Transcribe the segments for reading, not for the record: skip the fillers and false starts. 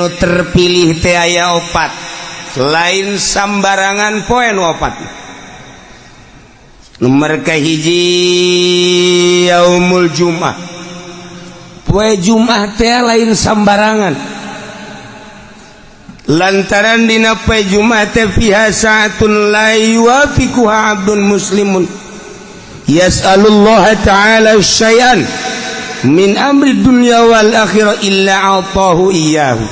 nu terpilih teh aya opat lain sambarangan poe nu opat. Nomor kahiji yaumul Jumat. Poe Jumat teh lain sambarangan. Lantaran dina poe Jumat teh fiha sa'atun la yuwafiquha 'abdun muslimun yas'alullaha ta'ala syai'an min amri dunya wal akhirah illa atahu iyyahu.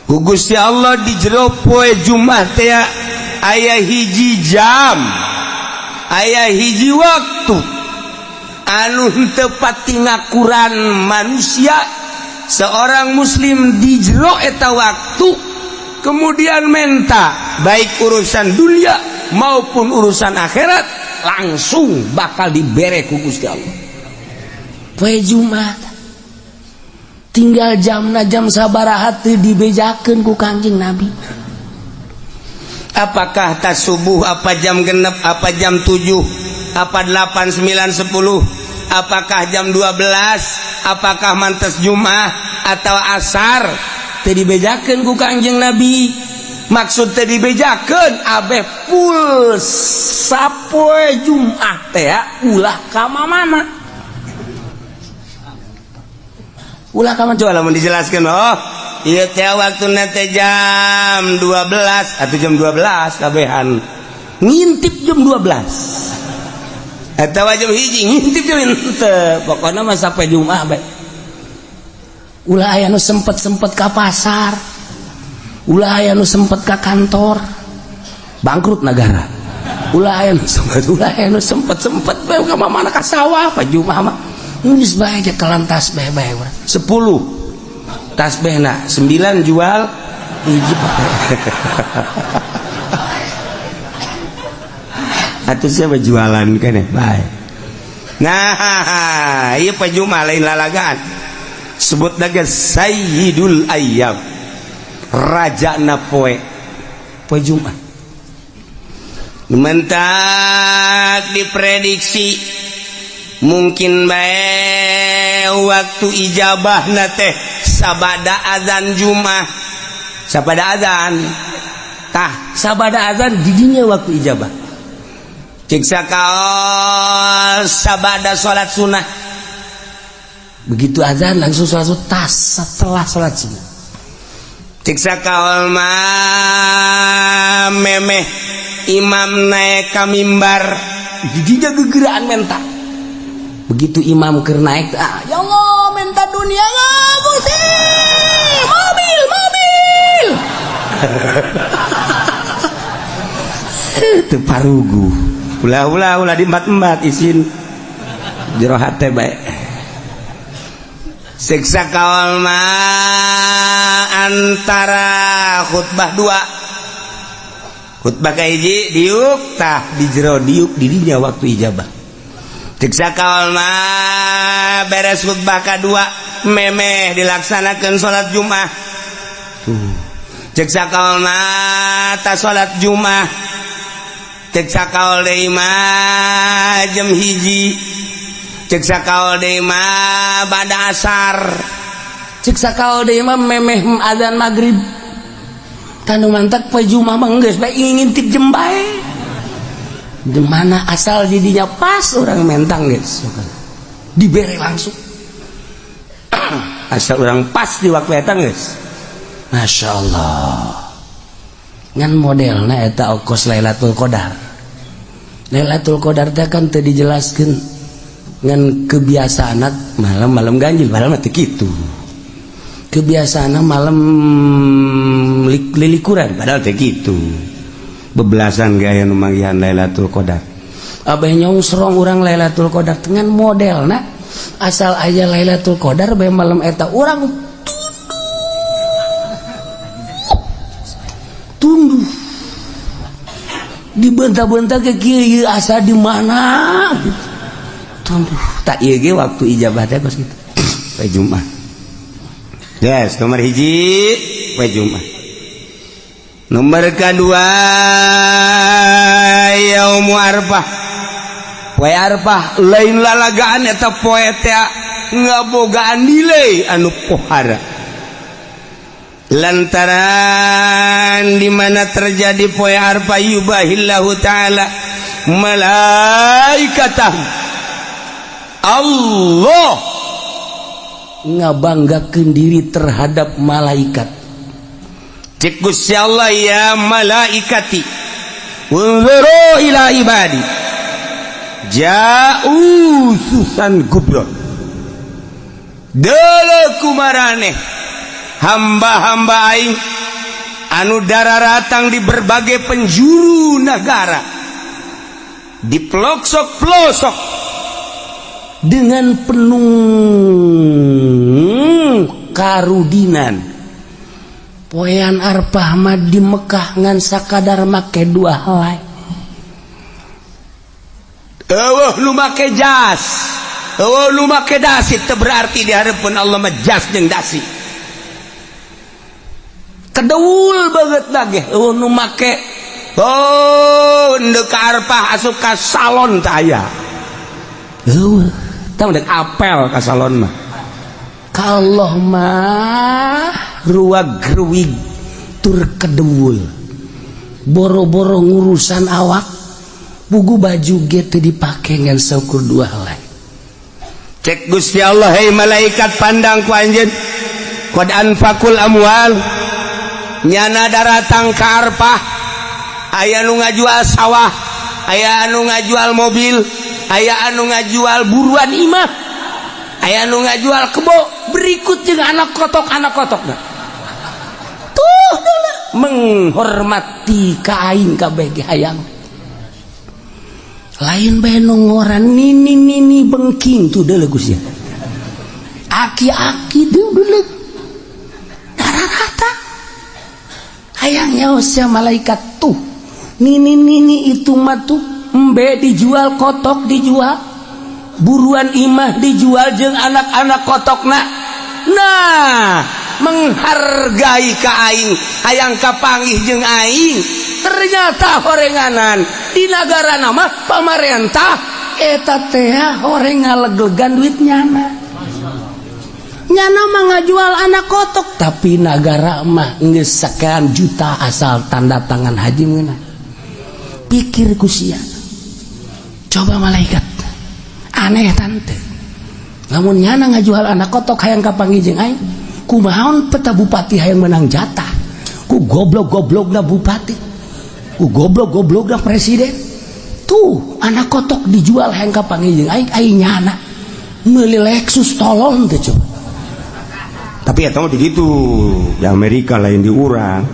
Gusti Allah di jero poe Jumat teh aya hiji jam, aya hiji waktu anu teu pati ngakuran manusia seorang muslim di jero eta waktu kemudian menta baik urusan dunia maupun urusan akhirat langsung bakal dibere ku Gusti Allah. Poe Jumat tinggal jamna jam sabaraha teu dibejakeun ku Kangjeng Nabi. Apakah tas subuh, apa jam genep, apa jam 7, apa 8, 9, 10, apakah jam 12, apakah mantes Jumat atau asar, teu dibejakeun ku Kangjeng Nabi. Maksud teu dibejakeun abeh full sapoe Jumat teh ulah ka mana. Ulah ka mana coba lamun dijelaskeun. Oh, ieu teh waktuna teh jam 12 atau jam 12 kabehan. Ngintip jam 12. Atawa jam hiji ngintip jam henteu. Pokona mah sapoe Jumat bae. Ulah aya nu sempet-sempet ka pasar. Ulah aya nu sempet ka kantor. Bangkrut negara. Ulah aya nu sempet bae ka mana ka sawah pa Jumat mah. Nulis bae aja kelan tasbih bae urang. 10 tasbihna, 9 jual hiji pakai. Atuh siapa jualan keneh bae. Nah, ieu poe Jumat lain lalagaan. Sebut daga Sayyidul Ayyam. Rajana poe Jumat. Mentak diprediksi mungkin bae waktu ijabahna teh sabada azan Jumat. Sabada azan tah sabada azan didinya waktu ijabah. Cek sakaol sabada salat sunah. Begitu azan langsung salat tas setelah salat sunah. Cek sakaol mah memeh imam naik ka mimbar didinya gegeraan mentak. Begitu imam keur naik, ya Allah minta dunia nggak Gusti, mobil. Itu parugu, ulah di embat isin jero hate bae. Siksa kaul mah antara khutbah 2, khutbah kahiji diuk tah di jero diuk di dinya waktu ijabah. Siksa kaul mah beres khutbah kedua memeh dilaksanakan salat Jumat. Siksa kaul mah ta salat Jumat. Siksa kaul deui mah jam hiji. Siksa kaul deui mah bada asar. Siksa kaul deui mah memeh azan maghrib. Tanu mantak poe Jumat mah geus bae ngintip jam bae. Di mana asal didinya pas orang mentang guys dibere langsung asal orang pas di waktu eta guys. Masya Allah ngan modelna eta okos Lailatul Qadar. Lailatul Qadar teh kan teu dijelaskeun ngan kebiasaana malam-malam ganjil padahal mah teu kitu. Kebiasaana malam lilikuran padahal teu kitu. Bebelasan gaya nu manggihan Lailatul Qadar. Abah nyongsrong urang Lailatul Qadar dengan modelna asal aya Lailatul Qadar bae malam eta urang tunduh dibenta-benta ke kieu asa di mana tunduh tak ieu ge waktu ijabah teh kos kitu poe Jumat. Yes, nomor hiji poe Jumat. Nomor kedua yaum Arfah. Poe Arfah lain lalagaan eta poe teh ngabogaan nilai anu pohara. lantaran di mana terjadi poe Arafah yubahillahu taala malaikatah Allah ngabanggakeun diri terhadap malaikat. Cek Gusti Allah, ya malaikati unzuru ila ibadi ja'u susan kubra, deuleu kumaraneh hamba-hamba aing anu dararatang di berbagai penjuru negara, di pelosok-pelosok dengan penuh karudinan. Poean Arafah mah di Mekah ngan sakadar make dua helai. Lu make jas, lu make dasi, teu berarti di harapan Allah mah jas jeung dasi. Kedeul banget lagi nu make ndeu ka Arafah asup ka salon teh aya. Tah ndek apel ka salon mah. Kalau mah ruwag-ruwig tur kedeul. Boro-boro ngurusan awak, bugu baju ge teu dipake ngan saukur dua helai. Cek Gusti Allah, hei malaikat pandang ku anjeun. Qad anfaqul amwal, nyana daratang ka Arafah aya nu ngajual sawah, aya anu ngajual mobil, aya anu ngajual buruan imah, aya anu ngajual kebo, berikut jeung anak kotokna tuh dulu menghormati ka aing kabeh ge hayang. Lain bae nu ngoran nini bengking tuh deuleu Gusti. Aki-aki tuh deuleu dararata hayangnya usah malaikat tuh nini itu mah tuh embe dijual, kotok dijual, buruan imah dijual jeung anak-anak kotokna. Nah, menghargai ka aing, hayang kapanggih jeung aing. Ternyata horenganan di negara nama pamarentah eta teh horeng ngaleg-legan duit nyana mah ngajual anak kotok, tapi negara mah geus sakean juta asal tanda tangan haji meunang. Pikir ku sia, coba malaikat aneh tante, lamun nyana ngajual anak kotok hayang kapanggih jeung aing, kumaon peta bupati hayang menang jatah, ku goblok-goblokna bupati, ku goblok-goblokna presiden. Tuh anak kotok dijual hayang kapanggih jeung aing nyana meuli Lexus tolong teh coba. Tapi ya tahu begitu, di Amerika lain di urang.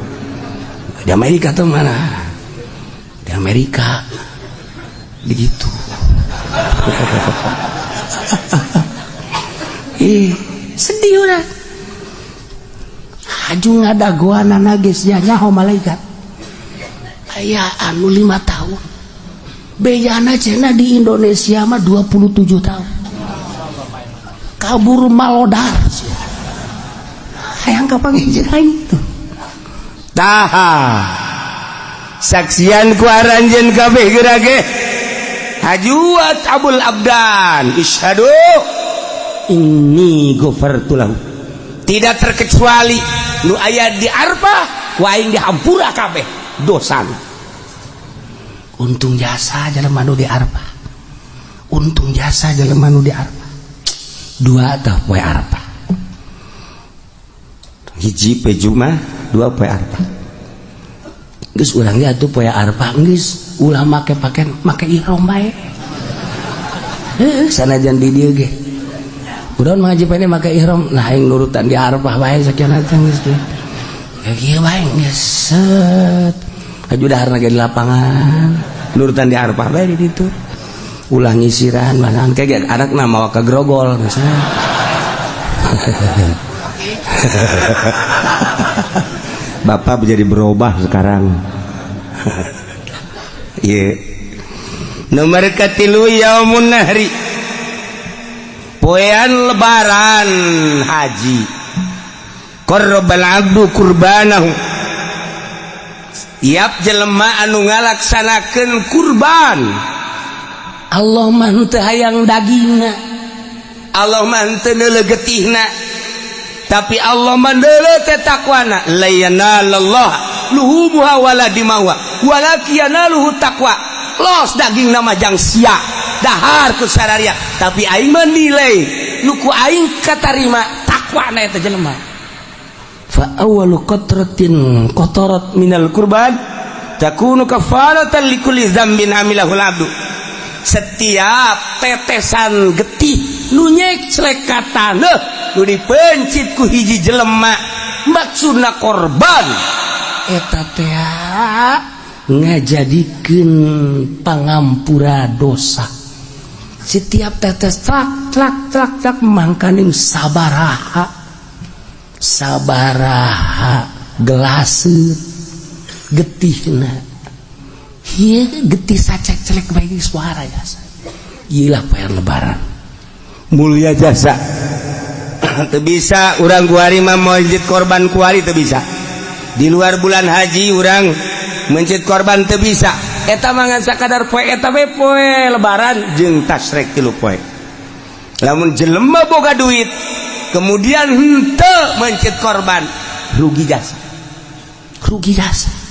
Di Amerika tuh mana? Di Amerika begitu. Sedih udah. Haju ngadagoan nagis ya nyaho malaikat. Aya anu 5 tahun. Beyana cenah di Indonesia mah 27 tahun. Kabur malodar. Hayang kapanggih jeung aing tuh. Taha. Saksian ku aranjeun kabeh geura ge. Hajuat Abul Abdan isyhadu inni ghafartu lahu. Tidak terkecuali nu aya di Arafah ku aing dihampura kabeh dosana. Untung jasa jelema nu di Arafah. Untung jasa jelema nu di Arafah. 2 tah poe Arafah. Hiji poe Jumat, 2 poe Arafah. Geus urang ge atuh poe Arafah geus ulah make ihram bae. Heuh sanajan di dieu ge. Kunaon mah haji pene make ihram, nah aing nurutan di Arafah bae sakieu teh geus teh. Ya kieu bae geus set. Haju daharna ge di lapangan, nurutan di Arafah bae di ditu. Ulah ngisiran bahan kayak anakna mawa ka grogol misalnya. Bapak menjadi berubah sekarang. Iya. Nomor katilu yaumun nahri, poean lebaran haji. Qarrabal abdu kurbanahu, tiap jelema anu ngalaksanakeun kurban. Allah mah teu hayang dagingna, Allah mah teu neuleug getihna, tapi Allah mandele teh takwana la yanallallah luhumuha wala dimauha walakianaluhu taqwa los daging nama jang sia dahar ku sararia tapi aing menilai luku aing katarima takwa na eta jelema fa awwalu qatratin qatarat minal qurban takunu kafaratan likulli dzambin amilahul abdu setiap tetesan getih nu nyek celekatan nu dipencit ku hiji jelema maksudna korban eta teh ngajadikeun pangampura dosa setiap tetes trak mangkaning sabaraha gelaseut getihna ieu getih sacek celek bae suara jasa ieu lah poe lebaran mulia jasa teu bisa urang kuari mah masjid korban kuari teu bisa di luar bulan haji urang mencit korban teu bisa eta mah ngan sakadar poe eta we poe lebaran jeung tasrek 3 poe lamun jelema boga duit kemudian henteu mencit korban rugi jasa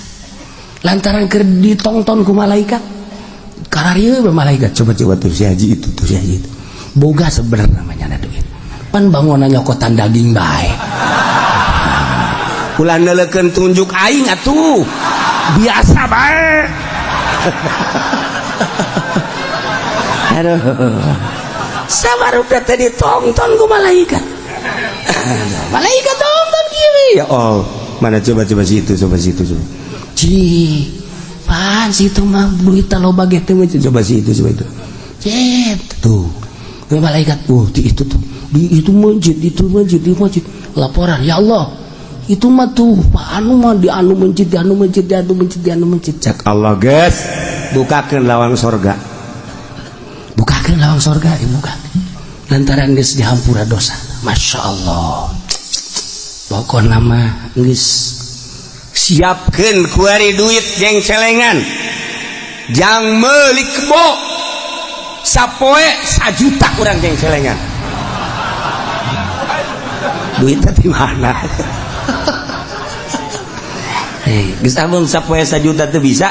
lantaran keur ditongton ku malaikat kararieu malaikat coba tuh si haji itu boga sebenarnya namanya duit pan bangunan nyokotan daging bae ulah neulekeun tunjuk aing atuh biasa bae aduh sabarupna teh ditongton ku malaikat malaikat tonton kieu ya oh mana coba situ pan situ mah duit loba ge teh coba situ cet tuh malaikat itu tuh di masjid laporan ya Allah itu mah tuh anu mah di anu masjid cak Allah guys bukakeun lawang sorga dibuka lantaran geus dihampura dosa masya Allah pokokna mah geus siapkeun kuari duit jeung celengan jang meuli kebo sapoe 1 juta urang jeung celengan duitnya di mana geus amun sapoe 1 juta teu bisa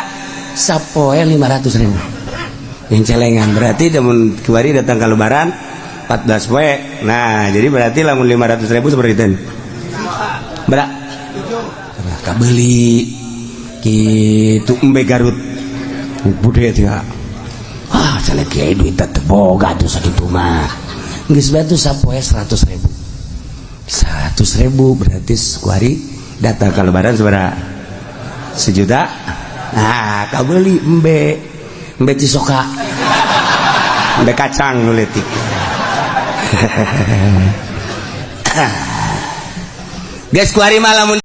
sapoe 500.000 jeung celengan berarti mun kuari datang ka lebaran 14 poe nah jadi berarti lamun 500.000 seperti itu berak kabeli kitu embe Garut budaya teh cenah kieu duit teh boga tuh sakitu mah geus bae tuh sapoe 100.000 berarti kuari datang ka lebaran sabaraha 1 juta nah kabeli embe cisoka embe kacang nu leutik geus kuari mah lamun